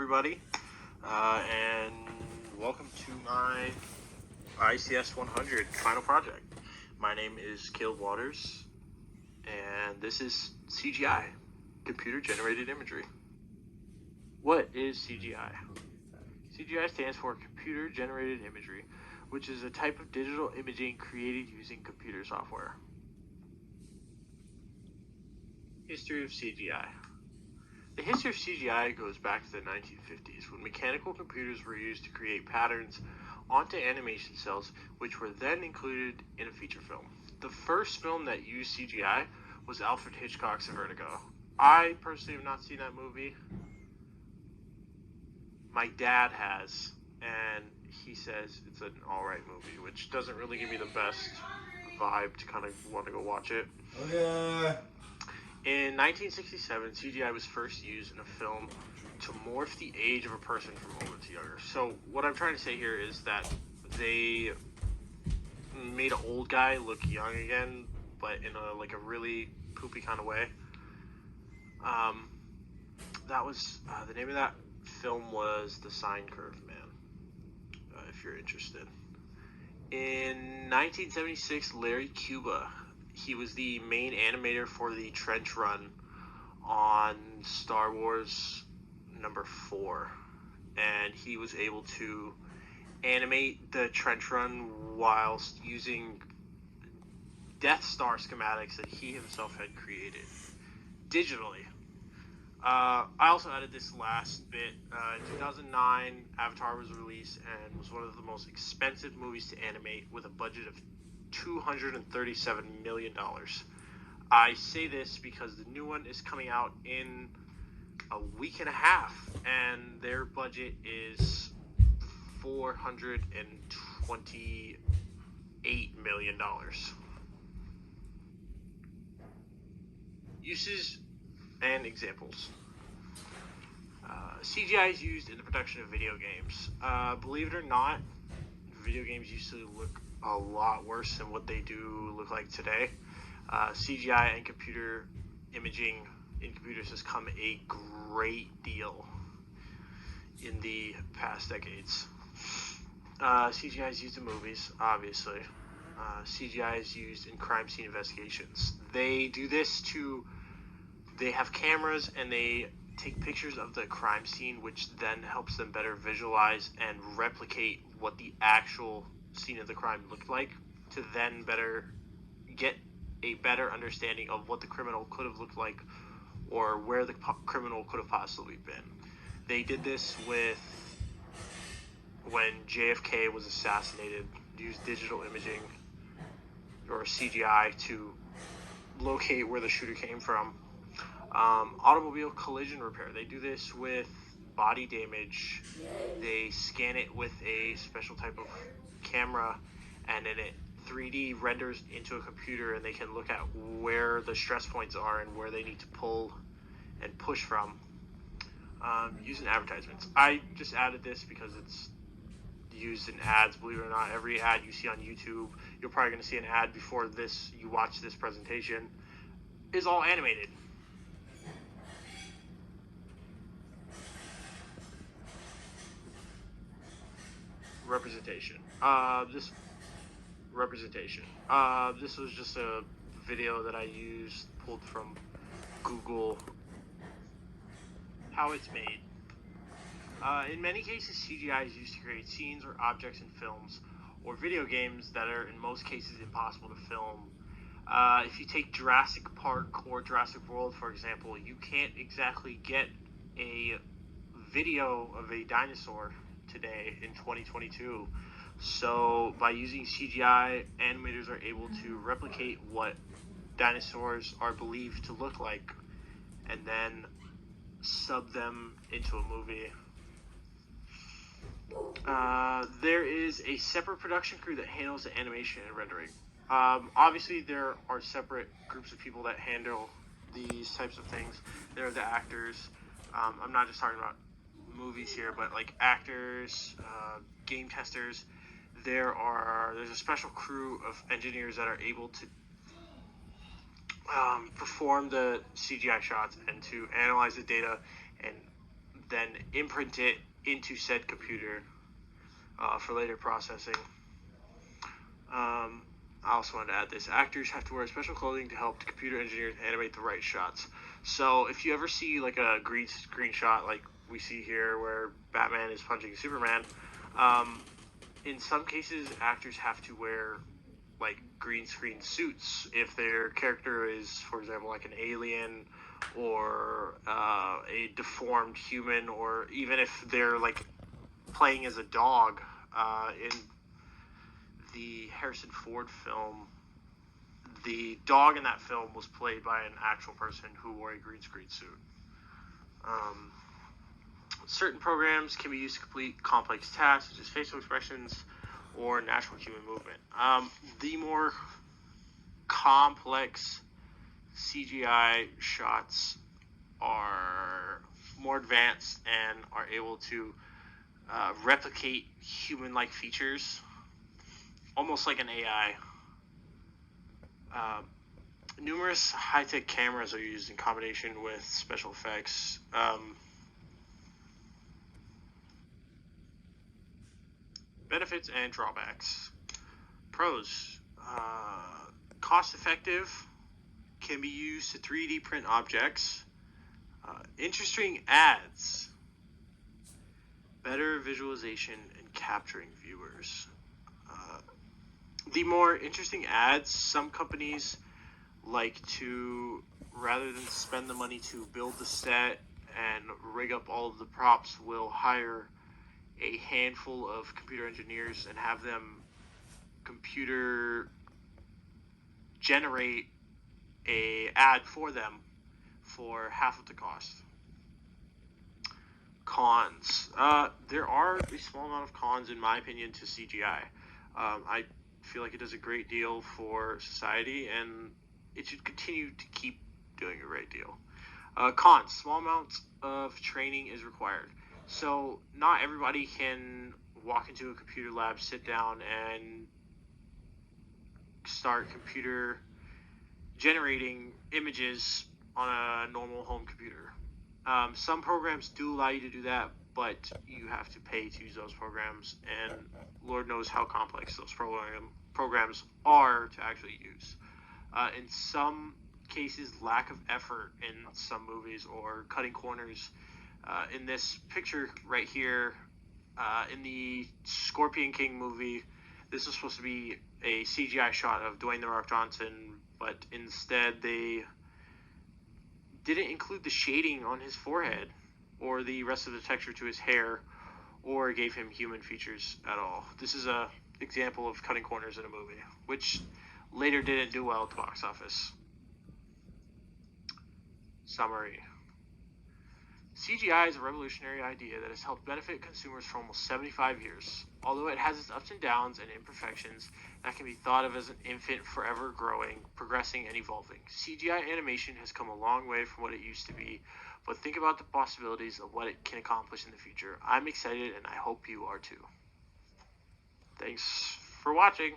everybody, and welcome to my ICS 100 final project. My name is Caleb Waters, and this is CGI, computer-generated imagery. What is CGI? CGI stands for computer-generated imagery, which is a type of digital imaging created using computer software. History of CGI. The history of CGI goes back to the 1950s, when mechanical computers were used to create patterns onto animation cells, which were then included in a feature film. The first film that used CGI was Alfred Hitchcock's Vertigo. I personally have not seen that movie. My dad has, and he says it's an alright movie, which doesn't really give me the best vibe to kind of want to go watch it. Okay. In 1967, CGI was first used in a film to morph the age of a person from older to younger. So what I'm trying to say here is that they made an old guy look young again, but in a really poopy kind of way. That was the name of that film was The Sine Curve Man, if you're interested. In 1976, Larry Cuba, he was the main animator for the trench run on Star Wars number 4, and he was able to animate the trench run whilst using Death Star schematics that he himself had created digitally. I also added this last bit. In 2009, Avatar was released and was one of the most expensive movies to animate with a budget of $237 million. I say this because the new one is coming out in a week and a half, and their budget is $428 million. Uses and examples. CGI is used in the production of video games. Believe it or not, video games used to look a lot worse than what they do look like today. CGI and computer imaging in computers has come a great deal in the past decades. CGI is used in movies, obviously. CGI is used in crime scene investigations. They do this they have cameras and they take pictures of the crime scene, which then helps them better visualize and replicate what the actual scene of the crime looked like, to then better get a better understanding of what the criminal could have looked like or where the criminal could have possibly been. They did this with when JFK was assassinated, used digital imaging or CGI to locate where the shooter came from. Automobile collision repair. They do this with body damage. They scan it with a special type of camera, and then it 3D renders into a computer, and they can look at where the stress points are and where they need to pull and push from. Using advertisements. I just added this because it's used in ads. Believe it or not, every ad you see on YouTube, you're probably going to see an ad before you watch this presentation, is all animated. Representation. This was just a video that I used, pulled from Google. How it's made. In many cases, CGI is used to create scenes or objects in films or video games that are in most cases impossible to film. If you take Jurassic Park or Jurassic World, for example, you can't exactly get a video of a dinosaur today in 2022. So by using CGI, animators are able to replicate what dinosaurs are believed to look like and then sub them into a movie. There is a separate production crew that handles the animation and rendering. Obviously, there are separate groups of people that handle these types of things. There are the actors. I'm not just talking about movies here, but like actors, game testers. There's a special crew of engineers that are able to perform the CGI shots and to analyze the data and then imprint it into said computer for later processing. I also wanted to add this. Actors have to wear special clothing to help the computer engineers animate the right shots. So if you ever see like a green screen shot like we see here where Batman is punching Superman, in some cases actors have to wear like green screen suits if their character is, for example, like an alien or a deformed human, or even if they're like playing as a dog in the Harrison Ford film. The dog in that film was played by an actual person who wore a green screen suit. Certain programs can be used to complete complex tasks such as facial expressions or natural human movement. The more complex CGI shots are more advanced and are able to replicate human-like features, almost like an AI. Numerous high-tech cameras are used in combination with special effects. Benefits and drawbacks. Pros. Cost-effective, can be used to 3D print objects. Interesting ads. Better visualization and capturing viewers. The more interesting ads, some companies like to, rather than spend the money to build the set and rig up all of the props, will hire a handful of computer engineers and have them computer generate a ad for them for half of the cost. Cons. There are a small amount of cons, in my opinion, to CGI. I feel like it does a great deal for society, and it should continue to keep doing a great deal. Cons. Small amounts of training is required. So not everybody can walk into a computer lab, sit down, and start computer generating images on a normal home computer. Some programs do allow you to do that, but you have to pay to use those programs, and Lord knows how complex those programs are to actually use. In some cases, lack of effort in some movies or cutting corners. In this picture right here, in the Scorpion King movie, this was supposed to be a CGI shot of Dwayne "The Rock" Johnson, but instead they didn't include the shading on his forehead or the rest of the texture to his hair, or gave him human features at all. This is a example of cutting corners in a movie, which later didn't do well at the box office. Summary. CGI is a revolutionary idea that has helped benefit consumers for almost 75 years. Although it has its ups and downs and imperfections, that can be thought of as an infant forever growing, progressing, and evolving. CGI animation has come a long way from what it used to be, but think about the possibilities of what it can accomplish in the future. I'm excited, and I hope you are too. Thanks for watching.